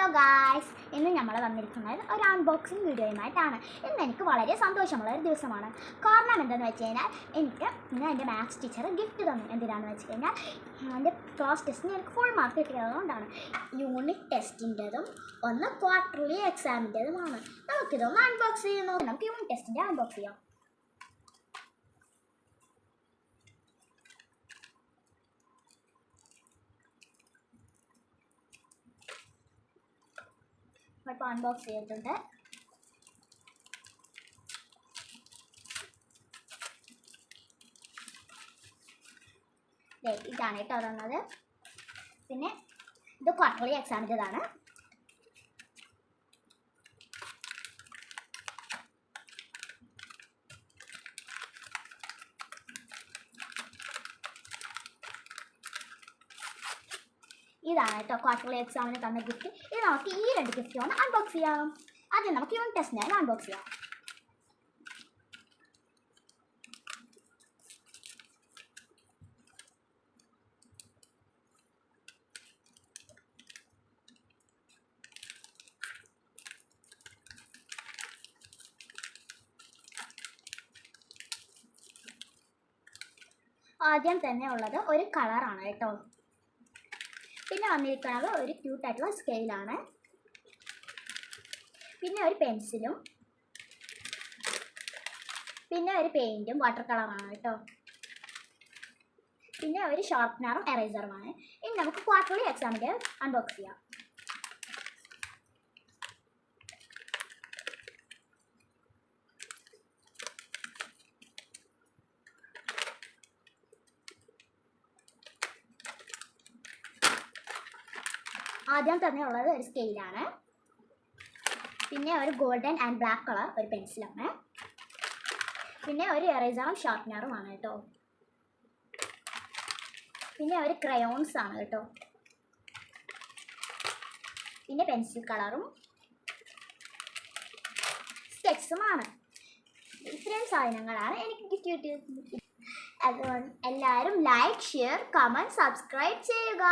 Hello guys, ഇന്ന് നമ്മൾ വന്നിരിക്കുന്നത് ഒരു അൺബോക്സിങ് വീഡിയോയുമായിട്ടാണ്. ഇന്ന് എനിക്ക് വളരെ സന്തോഷമുള്ള ഒരു ദിവസമാണ്. കാരണം എന്തെന്ന് വെച്ച് കഴിഞ്ഞാൽ ഇന്ന് എൻ്റെ മാത്സ് ടീച്ചർ ഗിഫ്റ്റ് തന്നു. എന്തിനാണെന്ന് വെച്ച് കഴിഞ്ഞാൽ എൻ്റെ ക്ലാസ് ടെസ്റ്റിന് എനിക്ക് ഫുൾ മാർക്ക് കിട്ടിയതുകൊണ്ടാണ്. യൂണിറ്റ് ടെസ്റ്റിൻ്റെതും ഒന്ന് ക്വാർട്ടർലി എക്സാമിൻ്റെതുമാണ്. നമുക്കിതൊന്ന് അൺബോക്സ് ചെയ്യുന്നു. നമുക്ക് യൂണിറ്റ് ടെസ്റ്റിൻ്റെ അൺബോക്സ് ചെയ്യാം. ഇപ്പോൾ അൺബോക്സ് ചെയ്തിട്ടുണ്ട്. ഇതാണ് കേട്ടോ തന്നത്. പിന്നെ ഇത് ക്വാർട്ടർലി എക്സാമിൻ്റെതാണ്. ഇതാണ് കേട്ടോ ക്വാർട്ടർലി എക്സാമിന് തന്ന ഗിഫ്റ്റ്. ഇത് നമുക്ക് ഈ രണ്ട് ഗിഫ്റ്റ് ഒന്ന് അൺബോക്സ് ചെയ്യാം. ആദ്യം നമുക്ക് യൂണിറ്റ് ടെസ്റ്റിനായി അൺബോക്സ് ചെയ്യാം. ആദ്യം തന്നെ ഉള്ളത് ഒരു കളറാണ് കേട്ടോ. പിന്നെ വന്നിരിക്കുന്നത് ഒരു ക്യൂട്ടായിട്ടുള്ള സ്കെയിലാണ്. പിന്നെ ഒരു പെൻസിലും, പിന്നെ ഒരു പെയിൻറ്റും വാട്ടർ കളറാണ് കേട്ടോ. പിന്നെ ഒരു ഷാർപ്നറും എറേസറുമാണ്. ഇനി നമുക്ക് ക്വാർട്ടർലി എക്സാമിൻ്റെ അൺബോക്സ് ചെയ്യാം. ആദ്യം തന്നെ ഉള്ളത് ഒരു സ്കെയിലാണ്. പിന്നെ ഒരു ഗോൾഡൻ ആൻഡ് ബ്ലാക്ക് കളർ ഒരു പെൻസിലാണ്. പിന്നെ ഒരു എറേസറും ഷാർപ്നറുമാണ് കേട്ടോ. പിന്നെ ഒരു ക്രയോൺസ് ആണ് കേട്ടോ. പിന്നെ പെൻസിൽ കളറും സ്കെച്ചുമാണ്. ഇത്രയും സാധനങ്ങളാണ് എനിക്ക് ഗിഫ്റ്റ് കിട്ടിയത്. അതുകൊണ്ട് എല്ലാവരും ലൈക്ക്, ഷെയർ, കമൻറ്റ്, സബ്സ്ക്രൈബ് ചെയ്യുക.